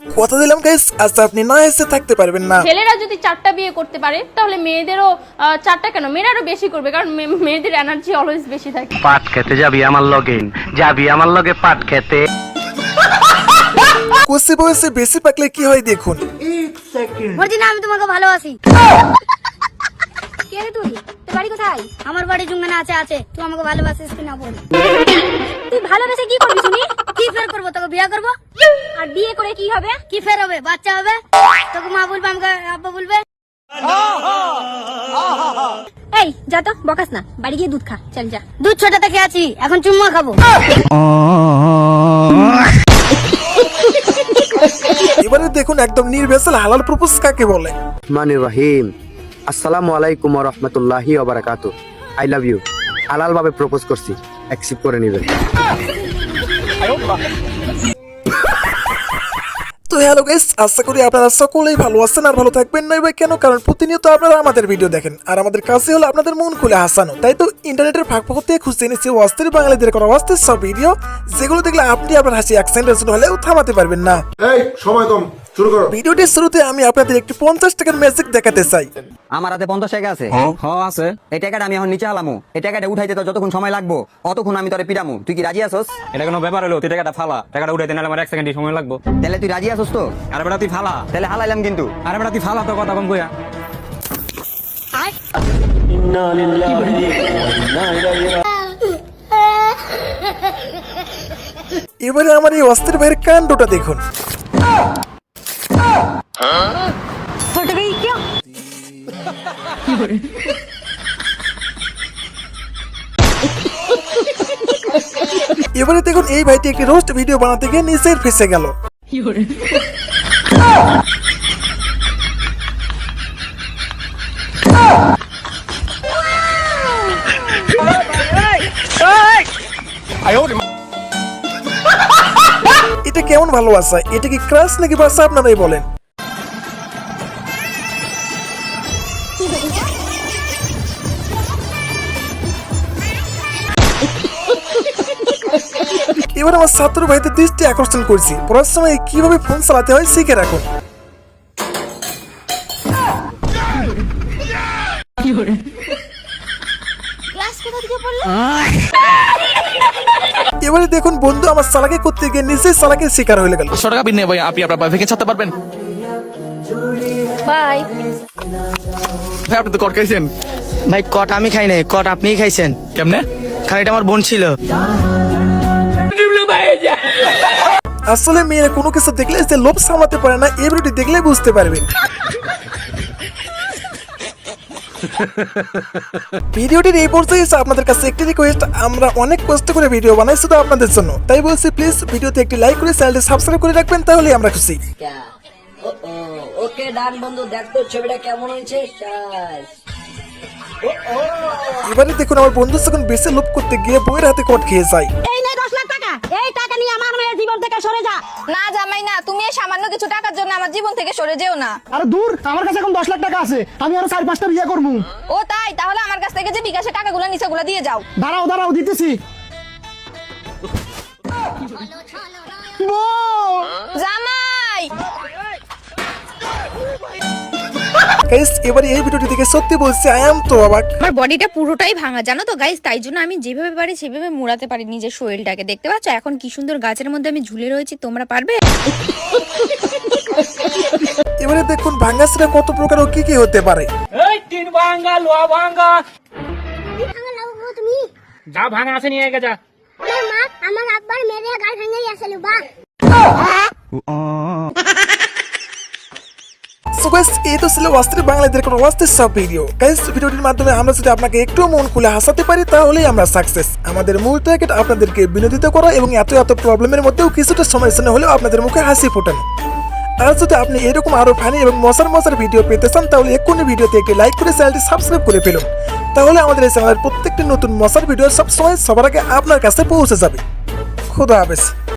কথা দিলাম গাইস, আজ আপনি না এসে থাকতে পারবেন না। ছেলেরা যদি 4টা বিয়ে করতে পারে তাহলে মেয়েদেরও 4টা কেন, মেয়েরাও বেশি করবে, কারণ মেয়েদের এনার্জি অলওয়েজ বেশি থাকে। পাট খেতে যাবি আমার লগে, যাবি আমার লগে পাট খেতে। কুসি বয়সে বেশি পাকলে কি হয় দেখুন। মর্জিনা, আমি তোমাকে ভালোবাসি। কে রে তুই? তোর বাড়ি কোথায়? আমার বাড়ি জুঙ্গানা আছে। তুই আমাকে ভালোবাসিস কিনা বল। তুই ভালোবেসে কি করবি শুনি? কি ফের করবো? তোকে বিয়ে করবো। আর বিয়ে করে কি হবে? কি ফের হবে? বাচ্চা হবে। তোকে মা বলবে, আমাকে আব্বা বলবে। এই যা তো, বকাস না, বাড়ি গিয়ে দুধ খা। চল যা। দুধ ছোট থেকে আছি, এখন চুম্মা খাবো। এবারে দেখুন একদম নির্ভেজাল হালাল প্রপোজ কাকে বলে। মানির রহিম, আসসালামু আলাইকুম ওয়া রাহমাতুল্লাহি ওয়া বারাকাতুহু। I love you. হালাল ভাবে প্রপোজ করছি, অ্যাকসেপ্ট করে নেবেন। তো হ্যালো গাইস, আশা করি আপনারা সকলেই ভালো আছেন আর ভালো থাকবেন। নয় ভাই কেন, কারণ প্রতিনিয়ত আপনারা আমাদের ভিডিও দেখেন আর আমাদের কাছে হলো আপনাদের মন খুলে হাসানো। তাই তো ইন্টারনেটের ফাঁক থেকে খুঁজে এনেছি অস্থির বাঙালিদের করা অস্থির সব ভিডিও, যেগুলো দেখলে আপনি আপনার হাসি 1 সেকেন্ডের হলেও থামাতে পারবেন না। এই সময় কম, শুরু করো। ভিডিওটির শুরুতে আমি আপনাদের একটি 50 টাকার ম্যাজিক দেখাতে চাই। আমার হাতে 50 টাকা আছে। হ্যাঁ আছে। এই টাকাটা আমি এখন নিচে আলামু। এই টাকাটা উঠাইতে তো যতক্ষণ সময় লাগবো অতক্ষণ আমি তোরে পিটামু। তুই কি রাজি আছস? এটা কোনো ব্যাপার হলো? তুই টাকাটা ফালা, টাকাটা উঠাইতে নাহলে আমার 1 সেকেন্ড সময় লাগবে। তাহলে তুই রাজি আছস তো? আরে বেটা তুই ফালা। তাহলে হালাইলাম কিন্তু। আরে বেটা তুই ফালা, তো কথা কম কইয়া। এবারে আমার এই অস্থির ভাইয়ের কাণ্ডটা দেখুন। এবারে দেখুন এই ভাইটি একটি রোস্ট ভিডিও বানাতে গিয়ে নিচের ফেসে গেল। এটা কেমন ভালোবাসা? এটা কি ক্রাশ নাকি বাসা আপনারাই বলেন। এবার আমার ছাত্র ভাইদের দৃষ্টি আকর্ষণ করছি, পড়ার সময় কিভাবে ফোন চালাতে হয় শিখে রাখুন। এবারে দেখুন বন্ধু আমার চালাকি করতে গিয়ে নিজেই চালাকির শিকার হয়ে গেল। 100 টাকা বিনে ভাই, আপনি আপনার বাইকে ছাড়তে পারবেন? বাই। ভাই আপনি তো কট খাইছেন। ভাই কট আমি খাই নাই, কট আপনিই খাইছেন। কেমনে? কারণ এটা আমার বোন ছিল। আসলে মেয়েরা কোনো কিছু দেখলে যে লোভ সামলাতে পারে না, এই ভিডিওটি দেখলে বুঝতে পারবেন। ভিডিওটির এই পর্যায়ে এসে আপনাদের কাছে একটি রিকোয়েস্ট, আমরা অনেক কষ্ট করে ভিডিও বানাই শুধু আপনাদের জন্য, তাই বলছি প্লিজ ভিডিওতে একটি লাইক করে চ্যানেলটি সাবস্ক্রাইব করে রাখবেন, তাহলে আমরা খুশি। ওকে ডান বন্ধু, দেখ তো ছবিটা কেমন হয়েছে। এবারে দেখুন আমার বন্ধু যখন বেশি লোভ করতে গিয়ে বইয়ের হাতে কট খেয়ে যায়। এই নে 10 লাখ টাকা, এই টাকা নিয়ে আমার মেয়ের জীবন থেকে সরে যা। না জামাই না, তুমি এই সামান্য কিছু টাকার জন্য আমার জীবন থেকে সরে যেও না। আরে দূর, আমার কাছে এখন 10 লাখ টাকা আছে, আমি আরো 4-5টা বিয়ে করবো। ও তাই? তাহলে আমার কাছ থেকে যে বিকাশে টাকাগুলো নিচেগুলো দিয়ে যাও। দাঁড়াও দিতেছি। জামাই গাইস এবারে এই ভিডিওটি দেখে সত্যি বলছি আই এম তো অবাক। আমার বডিটা পুরোটাই ভাঙা জানো তো গাইস, তাই জন্য আমি যেভাবে পারি সেভাবে মুড়াতে পারি নিজের শরীরটাকে। দেখতে পাচ্ছ এখন কি সুন্দর গাছের মধ্যে আমি ঝুলে রয়েছি, তোমরা পারবে? এবারে দেখুন ভাঙাসরা কত প্রকার ও কি কি হতে পারে। এই তিন ভাঙা লোয়া ভাঙা তুমি যা ভাঙা আছে নিয়ে গেছা। আমার মা আমার আব্বার মেরে গাল ভেঙে আসলে বা। সো গাইস এই তো ছিল অস্থির বাংলাদেশের কোনো অস্থির সব ভিডিও। গাইস ভিডিওটির মাধ্যমে আমরা যদি আপনাকে একটু মন খুলে হাসাতে পারি তাহলেই আমরা সাকসেস। আমাদের মূল টার্গেট আপনাদেরকে বিনোদিত করা এবং এত প্রবলেমের মধ্যেও কিছুটা সময়ের জন্য হলেও আপনাদের মুখে হাসি ফোটানো। আর যদি আপনি এরকম আরো ফানি এবং মজার ভিডিও পেতে চান তাহলে এক্ষুনি ভিডিওতে একটি লাইক করে চ্যানেলটি সাবস্ক্রাইব করে ফেলুন, তাহলে আমাদের এই চ্যানেলের প্রত্যেকটি নতুন মজার ভিডিও সবসময় সবার আগে আপনার কাছে পৌঁছে যাবে। খুদা হাফেজ।